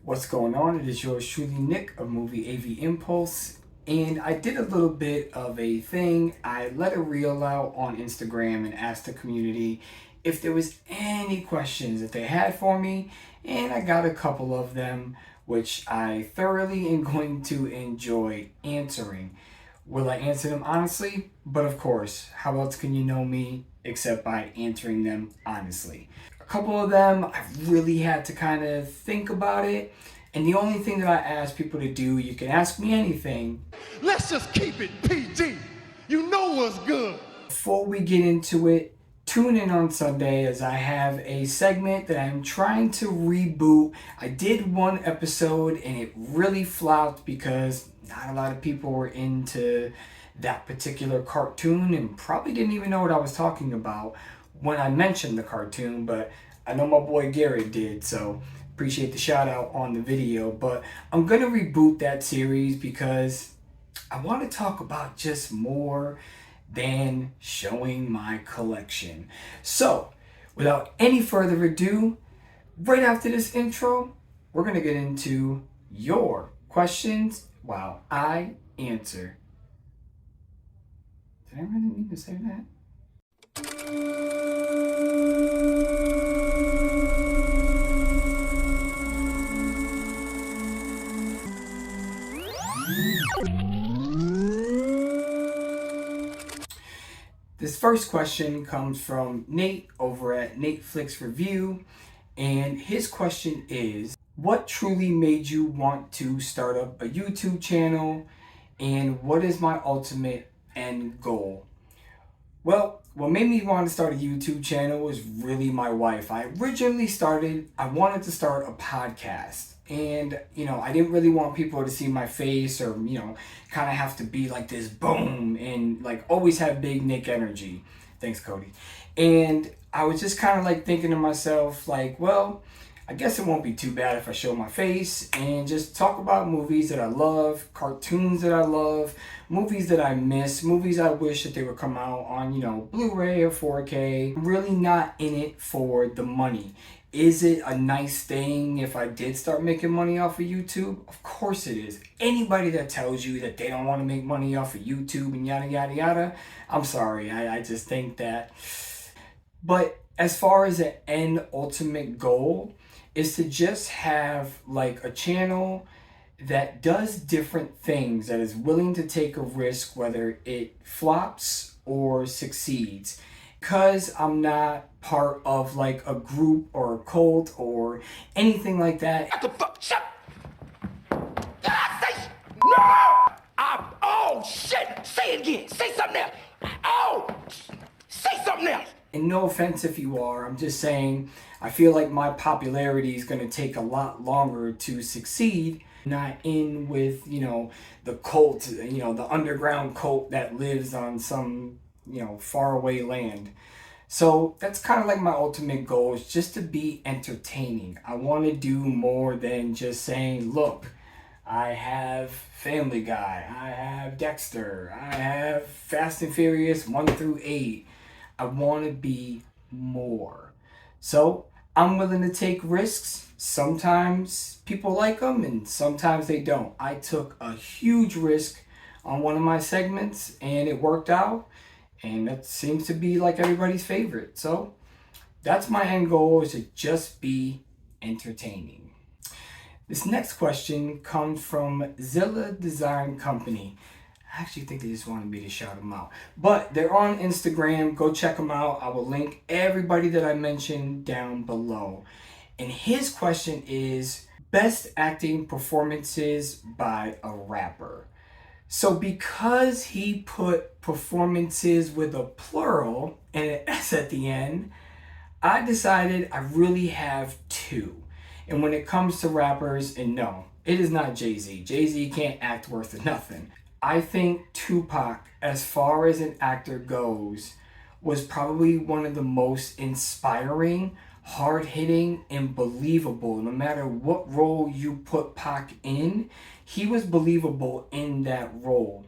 What's going on? It is yours truly, Nick of Movie AV Impulse, and I did a little bit of a thing. I let a reel out on Instagram and asked the community if there was any questions that they had for me, and I got a couple of them, which I thoroughly am going to enjoy answering. Will I answer them honestly? But of course, how else can you know me except by answering them honestly? A couple of them, I really had to kind of think about it. And the only thing that I ask people to do, you can ask me anything. Let's just keep it PG. You know what's good. Before we get into it, tune in on Sunday as I have a segment that I'm trying to reboot. I did one episode and it really flopped because not a lot of people were into that particular cartoon and probably didn't even know what I was talking about when I mentioned the cartoon, but I know my boy Garrett did, so appreciate the shout out on the video. But I'm gonna reboot that series because I want to talk about just more than showing my collection. So without any further ado, right after this intro, we're gonna get into your questions while I answer. Did I really need to say that? This first question comes from Nate over at Nateflix Review, and his question is, what truly made you want to start up a YouTube channel, and what is my ultimate end goal? Well, what made me want to start a YouTube channel was really my wife. I wanted to start a podcast. And, I didn't really want people to see my face or, kind of have to be like this boom and like always have big Nick energy. Thanks, Cody. And I was just kind of like thinking to myself, like, well, I guess it won't be too bad if I show my face and just talk about movies that I love, cartoons that I love, movies that I miss, movies I wish that they would come out on, Blu-ray or 4K. I'm really not in it for the money. Is it a nice thing if I did start making money off of YouTube? Of course it is. Anybody that tells you that they don't want to make money off of YouTube and yada, yada, yada, I'm sorry. I just think that. But as far as an end ultimate goal, is to just have like a channel that does different things, that is willing to take a risk whether it flops or succeeds. Because I'm not part of like a group or a cult or anything like that. What the fuck? Shut up! No! Oh, shit! Say it again! Say something else! Oh! Say something else! And no offense if you are, I'm just saying I feel like my popularity is going to take a lot longer to succeed. Not in with, the cult, the underground cult that lives on some, faraway land. So that's kind of like my ultimate goal, is just to be entertaining. I want to do more than just saying, look, I have Family Guy, I have Dexter, I have Fast and Furious 1 through 8. I want to be more. So I'm willing to take risks. Sometimes people like them and sometimes they don't. I took a huge risk on one of my segments and it worked out. And that seems to be like everybody's favorite. So that's my end goal, is to just be entertaining. This next question comes from Zilla Design Company. I actually think they just wanted me to shout them out. But they're on Instagram. Go check them out. I will link everybody that I mentioned down below. And his question is, best acting performances by a rapper. So because he put performances with a plural and an S at the end, I decided I really have two. And when it comes to rappers, and no, it is not Jay-Z. Jay-Z can't act worth of nothing. I think Tupac, as far as an actor goes, was probably one of the most inspiring, hard-hitting, and believable. No matter what role you put Pac in, he was believable in that role.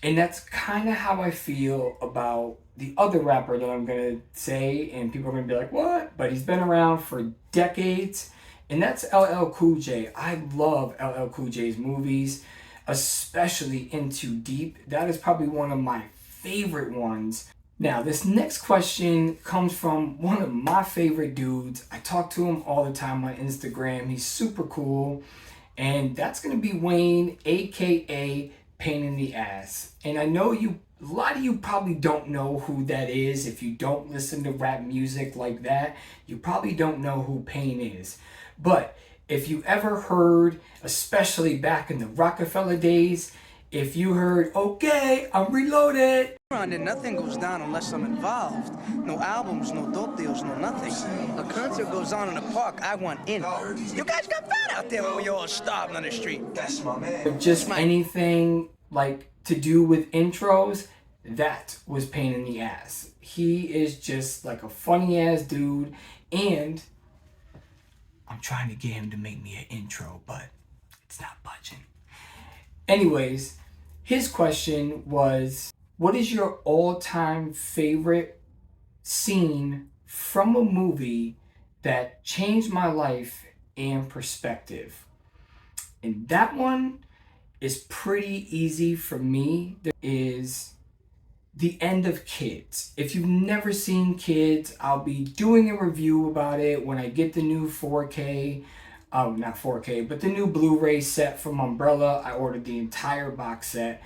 And that's kind of how I feel about the other rapper that I'm going to say, and people are going to be like, what? But he's been around for decades, And that's LL Cool J. I love LL Cool J's movies, especially Into Deep. That is probably one of my favorite ones. Now, this next question comes from one of my favorite dudes. I talk to him all the time on Instagram. He's super cool. And that's going to be Wayne, aka Pain in the Ass. And I know a lot of you probably don't know who that is. If you don't listen to rap music like that, you probably don't know who Pain is. But if you ever heard, especially back in the Rockefeller days, if you heard, okay, I'm reloaded. And nothing goes down unless I'm involved. No albums, no dope deals, no nothing. A concert goes on in the park, I want in. You guys got fat out there when we all starving on the street. That's my man. Just anything like to do with intros, that was Pain in the Ass. He is just like a funny ass dude, and I'm trying to get him to make me an intro, but it's not budging. Anyways, his question was, what is your all-time favorite scene from a movie that changed my life and perspective? And that one is pretty easy for me. There is the end of Kids. If you've never seen Kids, I'll be doing a review about it when I get the new 4K, not 4K, but the new Blu-ray set from Umbrella. I ordered the entire box set.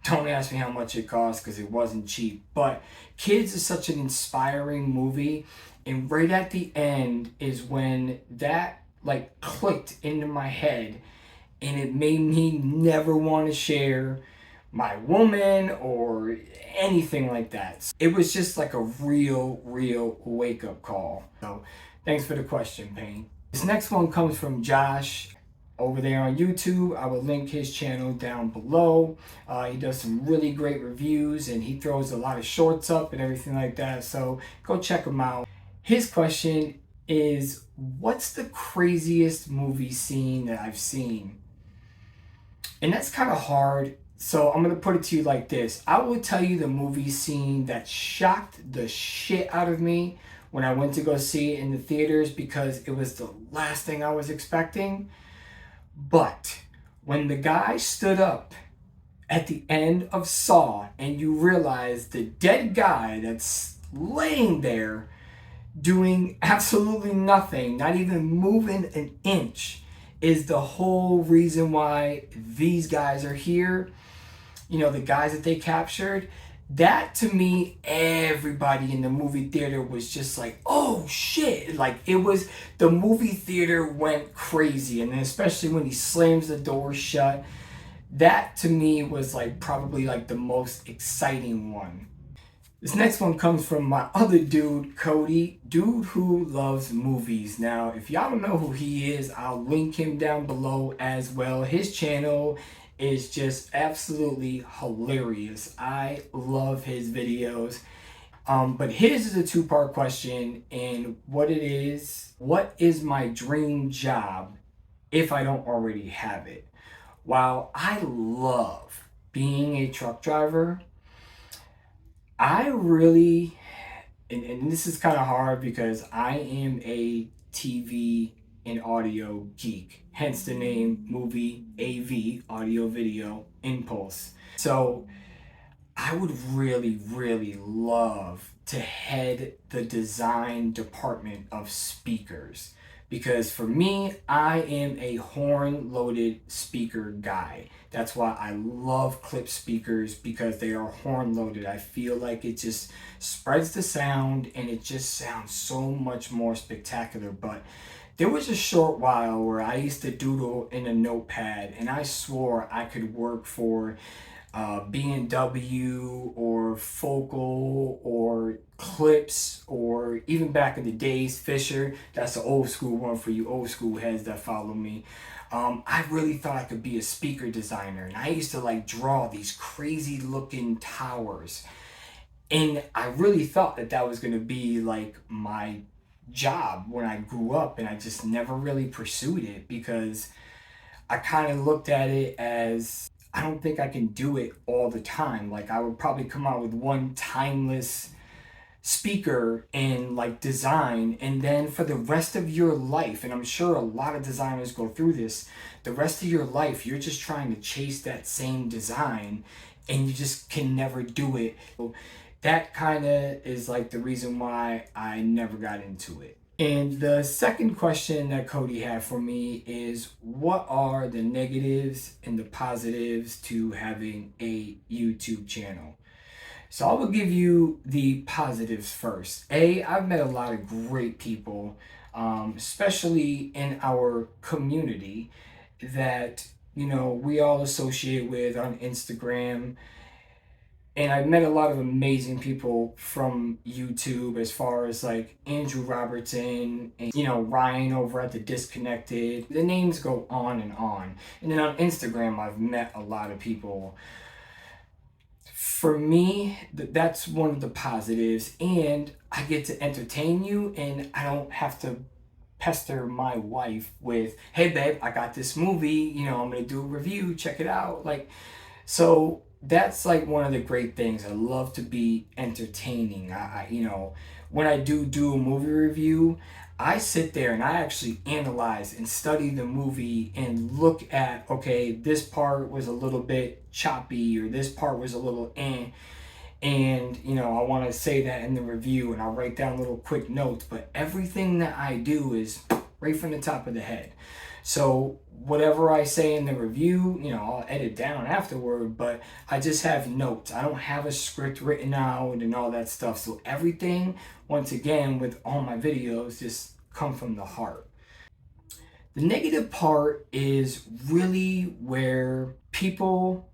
Don't ask me how much it cost because it wasn't cheap. But Kids is such an inspiring movie. And right at the end is when that like clicked into my head, and it made me never want to share my woman or anything like that. It was just like a real wake-up call. So thanks for the question, Payne. This next one comes from Josh over there on YouTube. I will link his channel down below. He does some really great reviews, and he throws a lot of shorts up and everything like that. So go check him out. His question is, what's the craziest movie scene that I've seen? And that's kind of hard. So I'm going to put it to you like this. I will tell you the movie scene that shocked the shit out of me when I went to go see it in the theaters, because it was the last thing I was expecting. But when the guy stood up at the end of Saw and you realize the dead guy that's laying there doing absolutely nothing, not even moving an inch, is the whole reason why these guys are here, you know, the guys that they captured, that to me, everybody in the movie theater was just like, oh shit. Like, it was, the movie theater went crazy. And then especially when he slams the door shut, that to me was like probably like the most exciting one. This next one comes from my other dude, Cody, dude who loves movies. Now, if y'all don't know who he is, I'll link him down below as well. His channel is just absolutely hilarious. I love his videos. But his is a two-part question, and what is my dream job if I don't already have it? While I love being a truck driver, I really, and this is kind of hard because I am a TV and audio geek, hence the name movie AV, audio video impulse. So I would really love to head the design department of speakers, because for me, I am a horn loaded speaker guy. That's why I love clip speakers, because they are horn loaded. I feel like it just spreads the sound and it just sounds so much more spectacular. But there was a short while where I used to doodle in a notepad, and I swore I could work for B&W or Focal or Clips, or even back in the days, Fisher. That's an old school one for you old school heads that follow me. I really thought I could be a speaker designer, and I used to like draw these crazy looking towers, and I really thought that that was going to be like my job when I grew up, and I just never really pursued it because I kind of looked at it as, I don't think I can do it all the time. Like, I would probably come out with one timeless speaker in like design, and then for the rest of your life, and I'm sure a lot of designers go through this, the rest of your life you're just trying to chase that same design and you just can never do it. So that kind of is like the reason why I never got into it. And the second question that Cody had for me is, what are the negatives and the positives to having a YouTube channel? So I will give you the positives first. I've met a lot of great people, especially in our community that, we all associate with on Instagram. And I've met a lot of amazing people from YouTube, as far as like Andrew Robertson and, Ryan over at The Disconnected. The names go on and on. And then on Instagram, I've met a lot of people. For me, that's one of the positives, and I get to entertain you, and I don't have to pester my wife with, hey babe, I got this movie, I'm gonna do a review, check it out. So that's like one of the great things. I love to be entertaining. When I do a movie review, I sit there and I actually analyze and study the movie and look at, okay, this part was a little bit choppy, or this part was a little and I want to say that in the review, and I'll write down little quick notes, but everything that I do is right from the top of the head. So whatever I say in the review, I'll edit down afterward, but I just have notes. I don't have a script written out and all that stuff. So everything, once again, with all my videos, just come from the heart. The negative part is really where people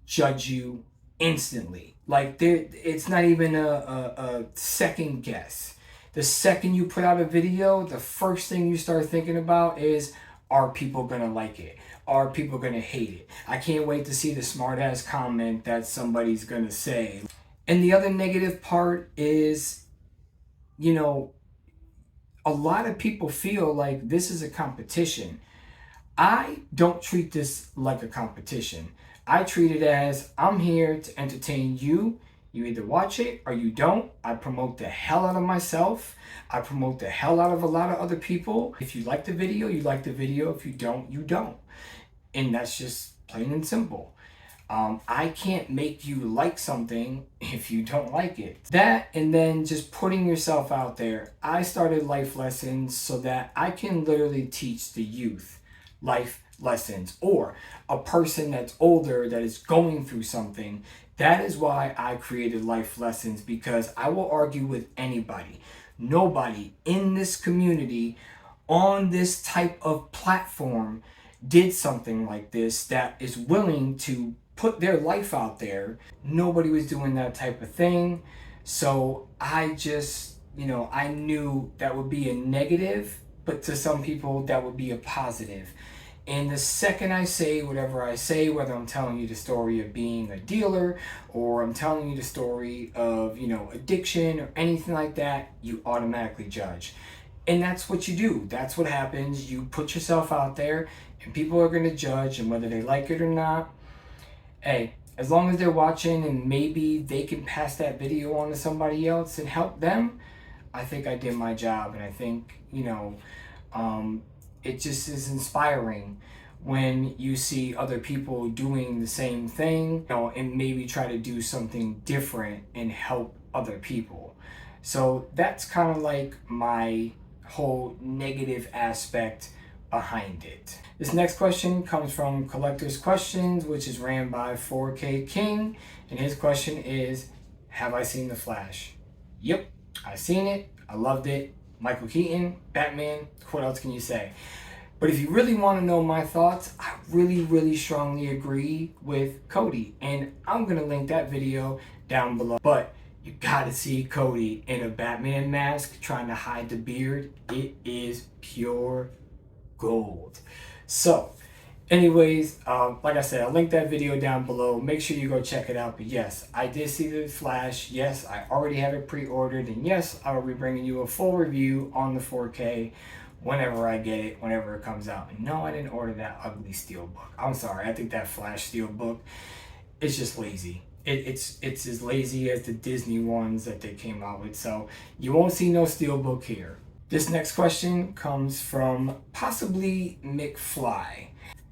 judge you instantly. Like, it's not even a second guess. The second you put out a video, the first thing you start thinking about is, are people gonna like it? Are people gonna hate it? I can't wait to see the smart ass comment that somebody's gonna say. And the other negative part is, a lot of people feel like this is a competition. I don't treat this like a competition. I treat it as, I'm here to entertain you. You either watch it or you don't. I promote the hell out of myself. I promote the hell out of a lot of other people. If you like the video, you like the video. If you don't, you don't. And that's just plain and simple. I can't make you like something if you don't like it. That, and then just putting yourself out there. I started life lessons so that I can literally teach the youth life lessons, or a person that's older that is going through something. That is why I created life lessons, because I will argue with anybody. Nobody in this community on this type of platform did something like this that is willing to put their life out there. Nobody was doing that type of thing. So I just, I knew that would be a negative, but to some people that would be a positive. And the second I say whatever I say, whether I'm telling you the story of being a dealer, or I'm telling you the story of, addiction or anything like that, you automatically judge. And that's what you do. That's what happens. You put yourself out there and people are going to judge, and whether they like it or not, hey, as long as they're watching and maybe they can pass that video on to somebody else and help them, I think I did my job. And I think, it just is inspiring when you see other people doing the same thing, and maybe try to do something different and help other people. So that's kind of like my whole negative aspect behind it. This next question comes from Collector's Questions, which is ran by 4K King, and his question is, have I seen The Flash? Yep, I've seen it. I loved it. Michael Keaton, Batman, what else can you say? But if you really want to know my thoughts, I really, really strongly agree with Cody. And I'm going to link that video down below. But you got to see Cody in a Batman mask trying to hide the beard. It is pure gold. So, anyways, like I said, I'll link that video down below. Make sure you go check it out. But yes, I did see The Flash. Yes, I already have it pre-ordered. And yes, I will be bringing you a full review on the 4K whenever I get it, whenever it comes out. And no, I didn't order that ugly steel book. I'm sorry. I think that Flash steel book is just lazy. it's as lazy as the Disney ones that they came out with. So you won't see no steelbook here. This next question comes from possibly McFly.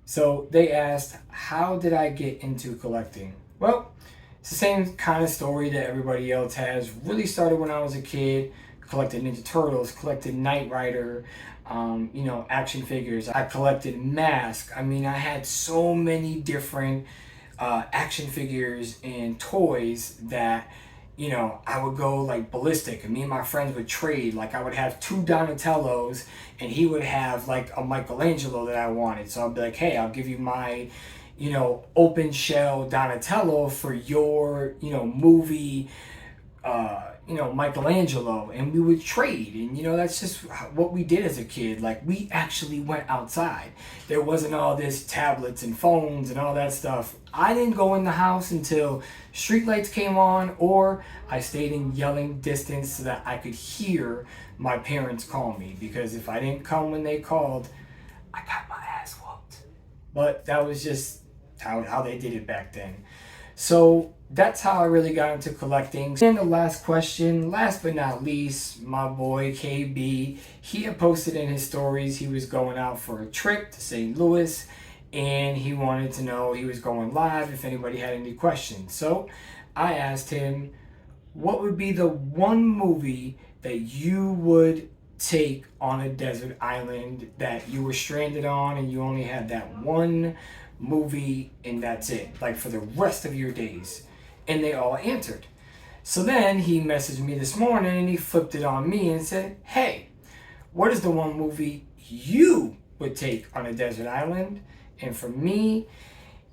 So they asked, how did I get into collecting? Well, it's the same kind of story that everybody else has. Really started when I was a kid. Collected Ninja Turtles, collected Knight Rider, action figures. I collected masks. I mean, I had so many different action figures and toys that, I would go like ballistic, and me and my friends would trade. Like, I would have two Donatellos and he would have like a Michelangelo that I wanted. So I'd be like, hey, I'll give you my, open shell Donatello for your, movie, Michelangelo, and we would trade. And that's just what we did as a kid. Like, we actually went outside. There wasn't all this tablets and phones and all that stuff. I didn't go in the house until streetlights came on, or I stayed in yelling distance so that I could hear my parents call me, because if I didn't come when they called, I got my ass whooped. But that was just how they did it back then. So that's how I really got into collecting. And the last question, last but not least, my boy KB, he had posted in his stories he was going out for a trip to St. Louis, and he wanted to know, he was going live, if anybody had any questions. So I asked him, what would be the one movie that you would take on a desert island that you were stranded on and you only had that one movie and that's it, like for the rest of your days? And they all answered. So then he messaged me this morning and he flipped it on me and said, hey, what is the one movie you would take on a desert island? And for me,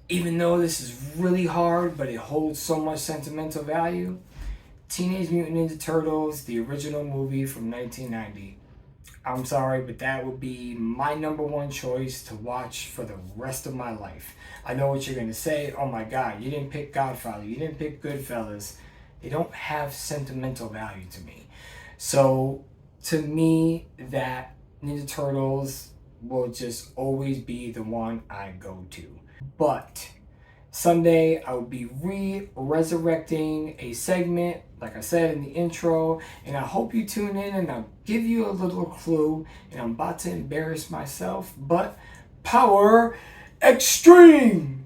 even though this is really hard, but it holds so much sentimental value, Teenage Mutant Ninja Turtles, the original movie from 1990. I'm sorry, but that would be my number one choice to watch for the rest of my life. I know what you're going to say. Oh my God, you didn't pick Godfather. You didn't pick Goodfellas. They don't have sentimental value to me. So to me, that Ninja Turtles will just always be the one I go to. But Sunday, I will be resurrecting a segment, like I said in the intro, and I hope you tune in, and I'll give you a little clue, and I'm about to embarrass myself, but Power Extreme!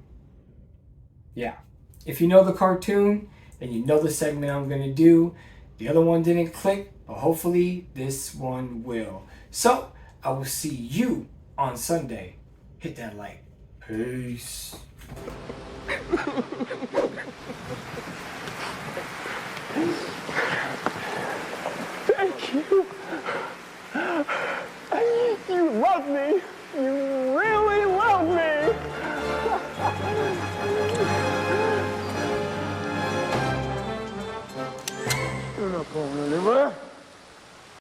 Yeah, if you know the cartoon, then you know the segment I'm going to do. The other one didn't click, but hopefully this one will. So, I will see you on Sunday. Hit that like. Peace. Thank you. You love me. You really love me. You're not going anywhere.